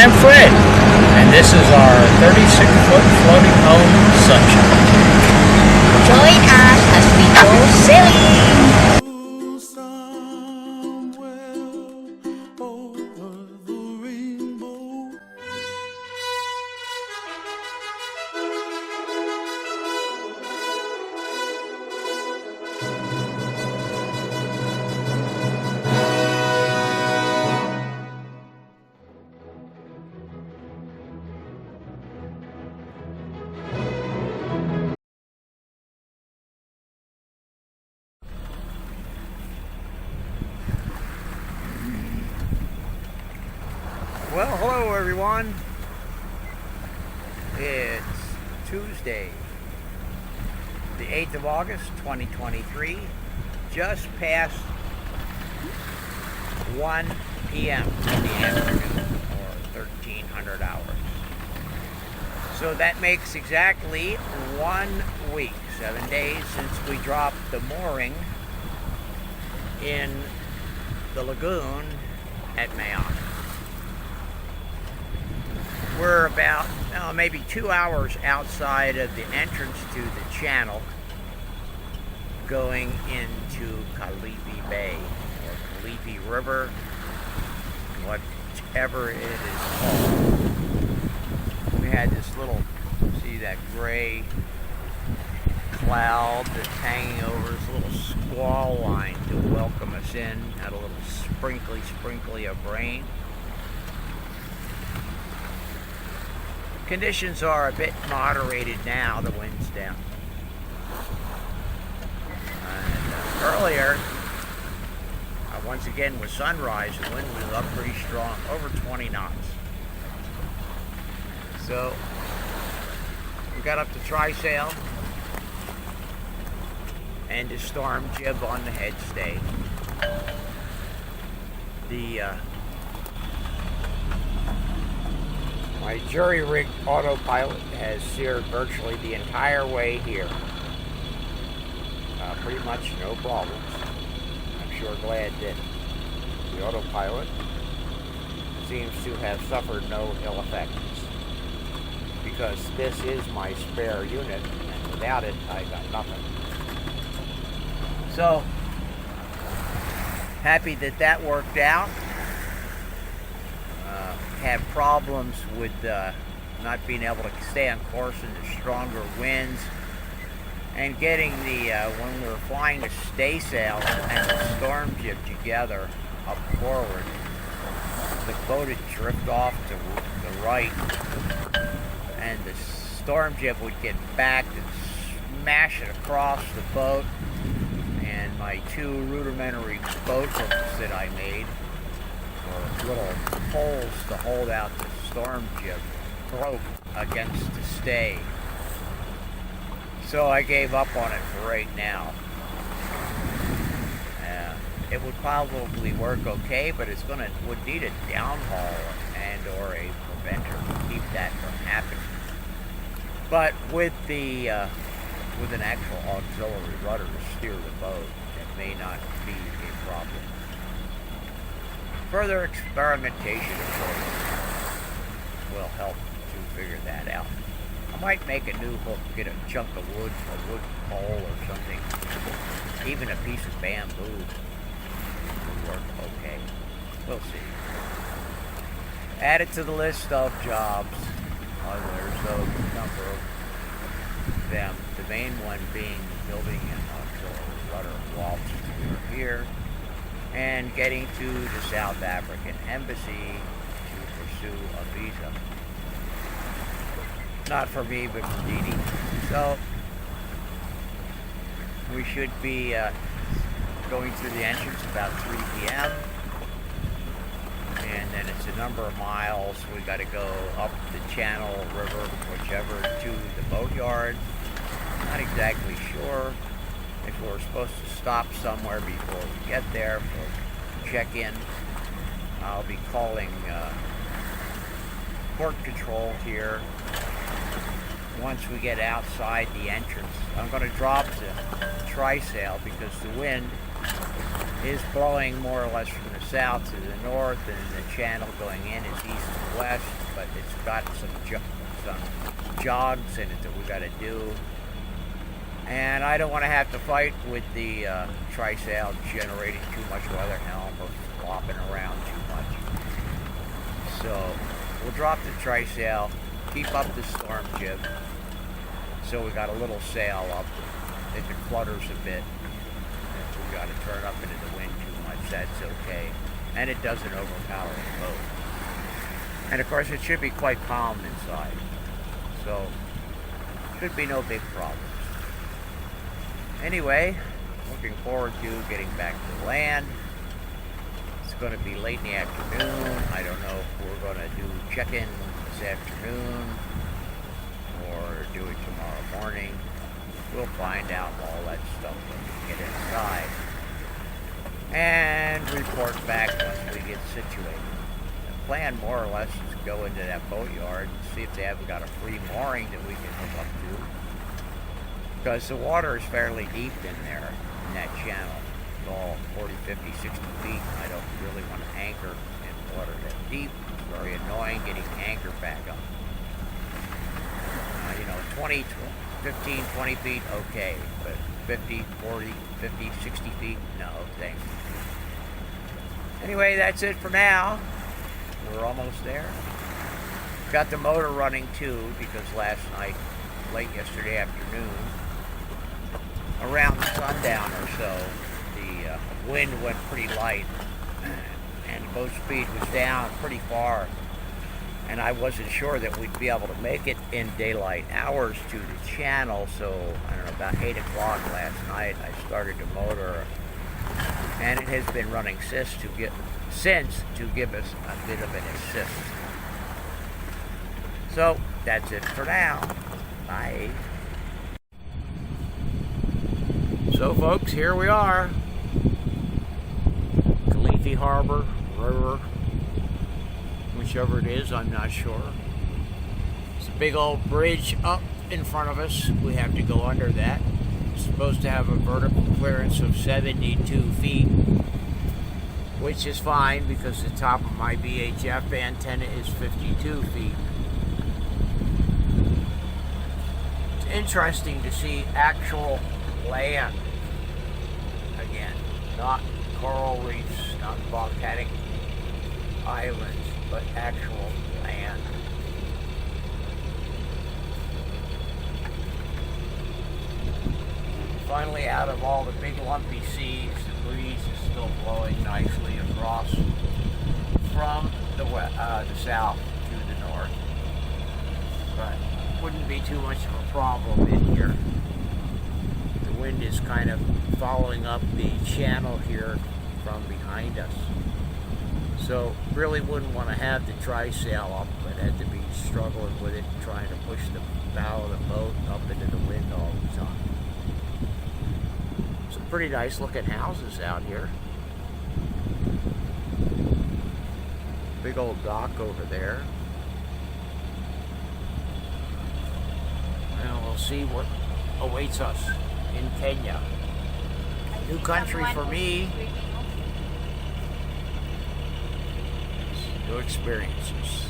I'm Fred, and this is our 36-foot floating home sunshine. Join us as we go sailing! Well, hello everyone. It's Tuesday, the 8th of August, 2023, just past 1 p.m. in the afternoon, or 1300 hours. So that makes exactly 1 week, 7 days since we dropped the mooring in the lagoon at Mayotte. We're about maybe 2 hours outside of the entrance to the channel going into Calliope Bay or Calliope River, whatever it is called. We had this little, see that gray cloud that's hanging over this little squall line to welcome us in. Had a little sprinkly of rain. Conditions are a bit moderated now, the wind's down. And earlier, once again with sunrise, the wind was up pretty strong, over 20 knots. So, we got up to trysail and to storm jib on the head stay. My jury-rigged autopilot has steered virtually the entire way here. Pretty much no problems. I'm sure glad that the autopilot seems to have suffered no ill effects, because this is my spare unit, and without it, I got nothing. So, happy that that worked out. Have problems with not being able to stay on course in the stronger winds, and getting the when we were flying the stay sail and the storm jib together up forward, the boat would drift off to the right, and the storm jib would get back and smash it across the boat, and my two rudimentary boat hooks that I made, or little holes to hold out the storm jib, broke against the stay. So I gave up on it for right now. It would probably work okay, but would need a downhaul and or a preventer to keep that from happening. But with an actual auxiliary rudder to steer the boat, it may not be a problem. Further experimentation, of course, will help to figure that out. I might make a new hook, get a chunk of wood, a wood pole or something. Even a piece of bamboo would work okay. We'll see. Add it to the list of jobs. There's a number of them. The main one being building an auxiliary rudder whilst we're here, and getting to the South African Embassy to pursue a visa. Not for me, but for Dee Dee. So, we should be going through the entrance about 3 p.m. And then it's a number of miles. We got to go up the channel, river, whichever, to the boatyard. Not exactly sure if we're supposed to stop somewhere before we get there for check-in. I'll be calling port control here once we get outside the entrance. I'm going to drop the trysail because the wind is blowing more or less from the south to the north, and the channel going in is east and west, but it's got some jogs in it that we got to do. And I don't want to have to fight with the trysail generating too much weather helm or flopping around too much. So we'll drop the trysail, keep up the storm jib, so we got a little sail up. If it flutters a bit, if we got to turn up into the wind too much, that's okay. And it doesn't overpower the boat. And of course it should be quite calm inside. So should be no big problems. Anyway, looking forward to getting back to the land. It's going to be late in the afternoon. I don't know if we're going to do check-in this afternoon or do it tomorrow morning. We'll find out all that stuff when we get inside and report back once we get situated. The plan more or less is to go into that boatyard and see if they haven't got a free mooring that we can hook up to, because the water is fairly deep in there in that channel. It's all 40, 50, 60 feet. I don't really want to anchor in water that deep. It's very annoying getting anchor back up. 20, 15, 20 feet, okay, but 50, 40, 50, 60 feet, no, thanks. Anyway, that's it for now. We're almost there. Got the motor running too, because last night, late yesterday afternoon, around sundown or so, the wind went pretty light, and the boat speed was down pretty far. And I wasn't sure that we'd be able to make it in daylight hours to the channel, so I don't know, about 8 o'clock last night I started the motor, and it has been running since to give us a bit of an assist. So that's it for now. Bye. So folks, here we are. Kalihi Harbor, river, whichever it is, I'm not sure. It's a big old bridge up in front of us. We have to go under that. It's supposed to have a vertical clearance of 72 feet, which is fine because the top of my VHF antenna is 52 feet. It's interesting to see actual land again, not coral reefs, not volcanic islands, but actual land. Finally, out of all the big lumpy seas, the breeze is still blowing nicely across from the south to the north, but wouldn't be too much of a problem in here. The wind is kind of following up the channel here from behind us. So really wouldn't want to have the trysail up, but had to be struggling with it, trying to push the bow of the boat up into the wind all the time. Some pretty nice looking houses out here. Big old dock over there. And we'll see what awaits us in Kenya. New country for me. New experiences.